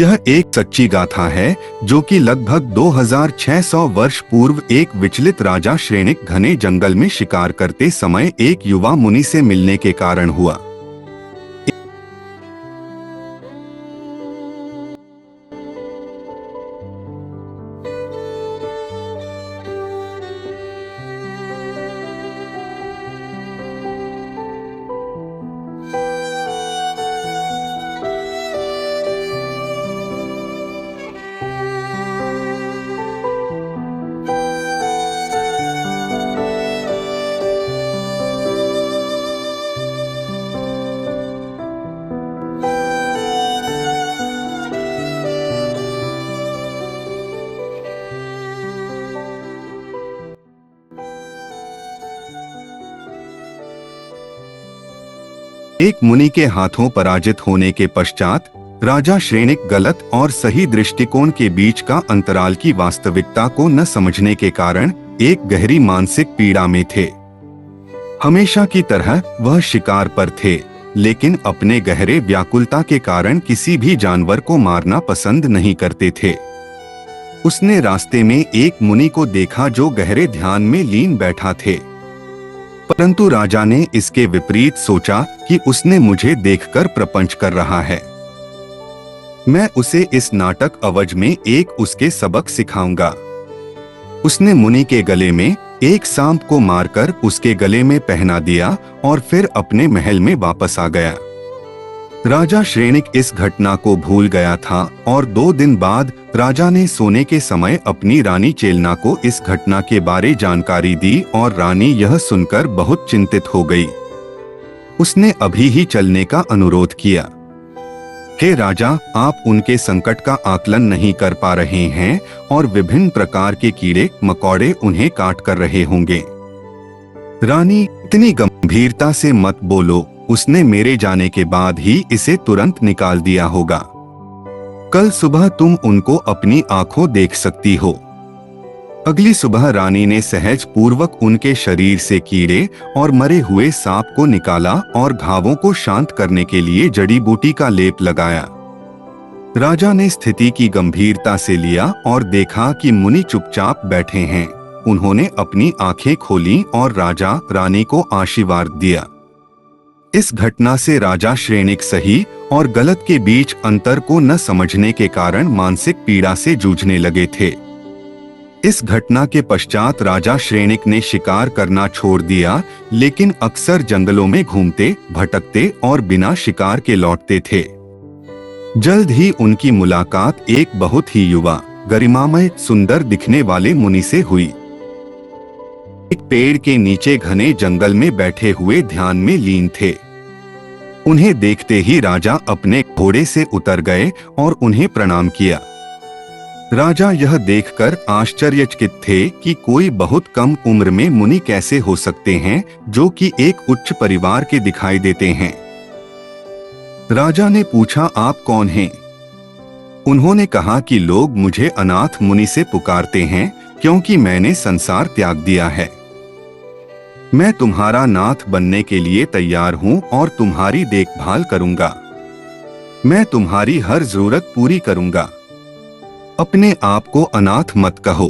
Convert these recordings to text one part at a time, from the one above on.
यह एक सच्ची गाथा है जो कि लगभग 2600 वर्ष पूर्व एक विचलित राजा श्रेणिक घने जंगल में शिकार करते समय एक युवा मुनि से मिलने के कारण हुआ। एक मुनि के हाथों पराजित होने के पश्चात राजा श्रेणिक गलत और सही दृष्टिकोण के बीच का अंतराल की वास्तविकता को न समझने के कारण एक गहरी मानसिक पीड़ा में थे। हमेशा की तरह वह शिकार पर थे, लेकिन अपने गहरे व्याकुलता के कारण किसी भी जानवर को मारना पसंद नहीं करते थे। उसने रास्ते में एक मुनि को देखा जो गहरे ध्यान में लीन बैठा थे, परंतु राजा ने इसके विपरीत सोचा कि उसने मुझे देखकर प्रपंच कर रहा है। मैं उसे इस नाटक अवज में एक उसके सबक सिखाऊंगा। उसने मुनि के गले में एक सांप को मारकर उसके गले में पहना दिया और फिर अपने महल में वापस आ गया। राजा श्रेणिक इस घटना को भूल गया था और 2 दिन बाद राजा ने सोने के समय अपनी रानी चेलना को इस घटना के बारे जानकारी दी और रानी यह सुनकर बहुत चिंतित हो गई। उसने अभी ही चलने का अनुरोध किया। हे राजा, आप उनके संकट का आकलन नहीं कर पा रहे हैं और विभिन्न प्रकार के कीड़े मकोड़े उन्हें काट कर रहे होंगे। रानी, इतनी गंभीरता से मत बोलो, उसने मेरे जाने के बाद ही इसे तुरंत निकाल दिया होगा। कल सुबह तुम उनको अपनी आंखों देख सकती हो। अगली सुबह रानी ने सहज पूर्वक उनके शरीर से कीड़े और मरे हुए सांप को निकाला और घावों को शांत करने के लिए जड़ी बूटी का लेप लगाया। राजा ने स्थिति की गंभीरता से लिया और देखा कि मुनि चुपचाप बैठे हैं। उन्होंने अपनी आंखें खोलीं और राजा रानी को आशीर्वाद दिया। इस घटना से राजा श्रेणिक सही और गलत के बीच अंतर को न समझने के कारण मानसिक पीड़ा से जूझने लगे थे। इस घटना के पश्चात राजा श्रेणिक ने शिकार करना छोड़ दिया, लेकिन अक्सर जंगलों में घूमते, भटकते और बिना शिकार के लौटते थे। जल्द ही उनकी मुलाकात एक बहुत ही युवा, गरिमामय, सुंदर दिखने वाले मुनि से हुई। एक पेड़ के नीचे घने जंगल में बैठे हुए ध्यान में लीन थे। उन्हें देखते ही राजा अपने घोड़े से उतर गए और उन्हें प्रणाम किया। राजा यह देखकर आश्चर्यचकित थे कि कोई बहुत कम उम्र में मुनि कैसे हो सकते हैं जो कि एक उच्च परिवार के दिखाई देते हैं। राजा ने पूछा, आप कौन हैं? उन्होंने कहा कि लोग मुझे अनाथ मुनि से पुकारते हैं क्योंकि मैंने संसार त्याग दिया है। मैं तुम्हारा नाथ बनने के लिए तैयार हूं और तुम्हारी देखभाल करूंगा। मैं तुम्हारी हर जरूरत पूरी करूंगा। अपने आप को अनाथ मत कहो।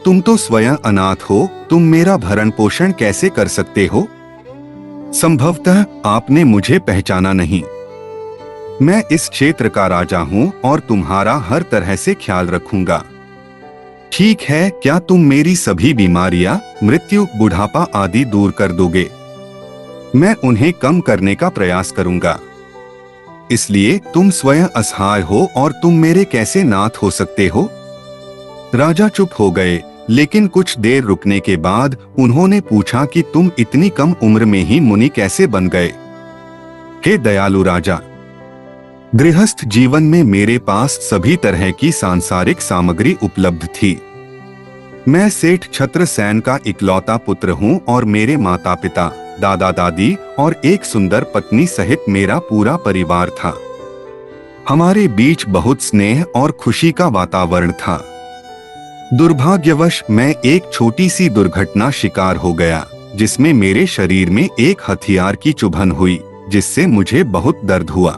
तुम तो स्वयं अनाथ हो, तुम मेरा भरण पोषण कैसे कर सकते हो? संभवतः आपने मुझे पहचाना नहीं। मैं इस क्षेत्र का राजा हूं और तुम्हारा हर तरह से ख्याल रखूंगा। ठीक है, क्या तुम मेरी सभी बीमारियां, मृत्यु, बुढ़ापा आदि दूर कर दोगे? मैं उन्हें कम करने का प्रयास करूंगा। इसलिए तुम स्वयं असहाय हो और तुम मेरे कैसे नाथ हो सकते हो? राजा चुप हो गए, लेकिन कुछ देर रुकने के बाद उन्होंने पूछा कि तुम इतनी कम उम्र में ही मुनि कैसे बन गए? हे दयालु राजा, गृहस्थ जीवन में मेरे पास सभी तरह की सांसारिक सामग्री उपलब्ध थी। मैं सेठ छत्रसेन का इकलौता पुत्र हूँ और मेरे माता पिता, दादा दादी और एक सुंदर पत्नी सहित मेरा पूरा परिवार था। हमारे बीच बहुत स्नेह और खुशी का वातावरण था। दुर्भाग्यवश मैं एक छोटी सी दुर्घटना शिकार हो गया, जिसमें मेरे शरीर में एक हथियार की चुभन हुई, जिससे मुझे बहुत दर्द हुआ।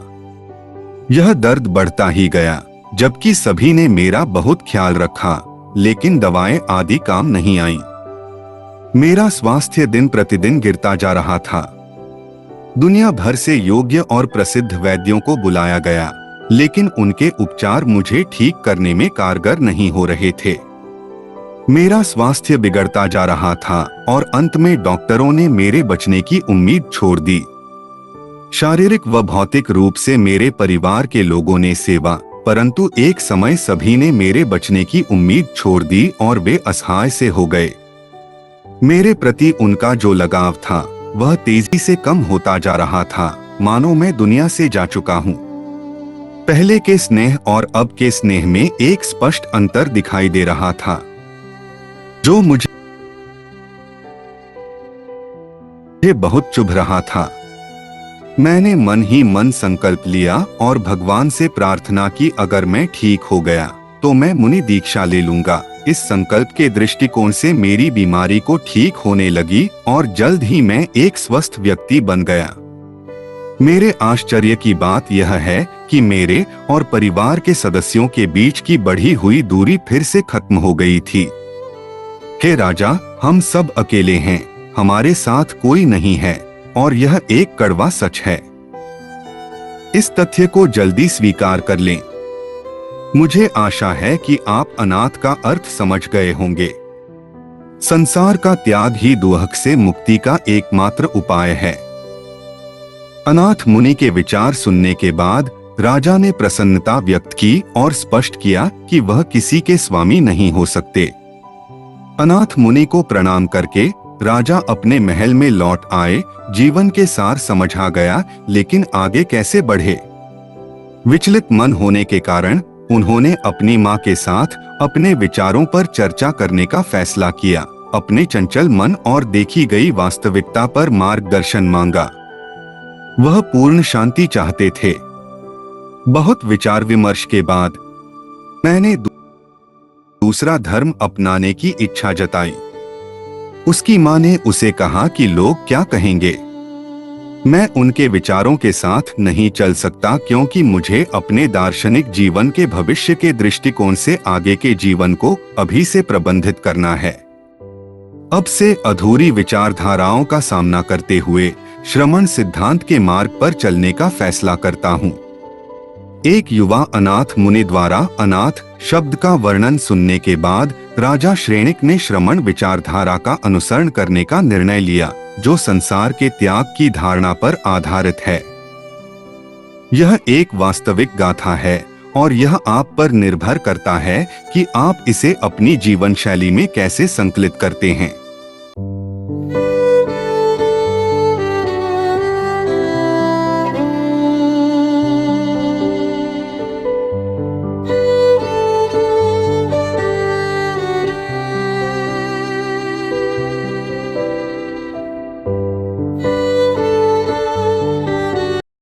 यह दर्द बढ़ता ही गया, जबकि सभी ने मेरा बहुत ख्याल रखा, लेकिन दवाएं आदि काम नहीं आईं। मेरा स्वास्थ्य दिन प्रतिदिन गिरता जा रहा था। दुनिया भर से योग्य और प्रसिद्ध वैद्यों को बुलाया गया, लेकिन उनके उपचार मुझे ठीक करने में कारगर नहीं हो रहे थे। मेरा स्वास्थ्य बिगड़ता जा रहा था और अंत में डॉक्टरों ने मेरे बचने की उम्मीद छोड़ दी। शारीरिक व भौतिक रूप से मेरे परिवार के लोगों ने सेवा, परंतु एक समय सभी ने मेरे बचने की उम्मीद छोड़ दी और वे असहाय से हो गए। मेरे प्रति उनका जो लगाव था वह तेजी से कम होता जा रहा था, मानो मैं दुनिया से जा चुका हूँ। पहले के स्नेह और अब के स्नेह में एक स्पष्ट अंतर दिखाई दे रहा था, जो मुझे बहुत चुभ रहा था। मैंने मन ही मन संकल्प लिया और भगवान से प्रार्थना की, अगर मैं ठीक हो गया तो मैं मुनि दीक्षा ले लूंगा। इस संकल्प के दृष्टिकोण से मेरी बीमारी को ठीक होने लगी और जल्द ही मैं एक स्वस्थ व्यक्ति बन गया। मेरे आश्चर्य की बात यह है कि मेरे और परिवार के सदस्यों के बीच की बढ़ी हुई दूरी फिर से खत्म हो गई थी। हे राजा, हम सब अकेले हैं, हमारे साथ कोई नहीं है और यह एक कड़वा सच है। इस तथ्य को जल्दी स्वीकार कर लें। मुझे आशा है कि आप अनाथ का अर्थ समझ गए होंगे। संसार का त्याग ही दुहक से मुक्ति का एकमात्र उपाय है। अनाथ मुनि के विचार सुनने के बाद राजा ने प्रसन्नता व्यक्त की और स्पष्ट किया कि वह किसी के स्वामी नहीं हो सकते। अनाथ मुनि को प्रणाम करके राजा अपने महल में लौट आए। जीवन के सार समझ आ गया, लेकिन आगे कैसे बढ़े? विचलित मन होने के कारण उन्होंने अपनी मां के साथ अपने विचारों पर चर्चा करने का फैसला किया। अपने चंचल मन और देखी गई वास्तविकता पर मार्गदर्शन मांगा। वह पूर्ण शांति चाहते थे। बहुत विचार विमर्श के बाद मैंने दूसरा धर्म अपनाने की इच्छा जताई। उसकी मां ने उसे कहा कि लोग क्या कहेंगे। मैं उनके विचारों के साथ नहीं चल सकता, क्योंकि मुझे अपने दार्शनिक जीवन के भविष्य के दृष्टिकोण से आगे के जीवन को अभी से प्रबंधित करना है। अब से अधूरी विचारधाराओं का सामना करते हुए श्रमण सिद्धांत के मार्ग पर चलने का फैसला करता हूँ। एक युवा अनाथ मुनि द्वारा अनाथ शब्द का वर्णन सुनने के बाद राजा श्रेणिक ने श्रमण विचारधारा का अनुसरण करने का निर्णय लिया, जो संसार के त्याग की धारणा पर आधारित है। यह एक वास्तविक गाथा है और यह आप पर निर्भर करता है कि आप इसे अपनी जीवन शैली में कैसे संकलित करते हैं।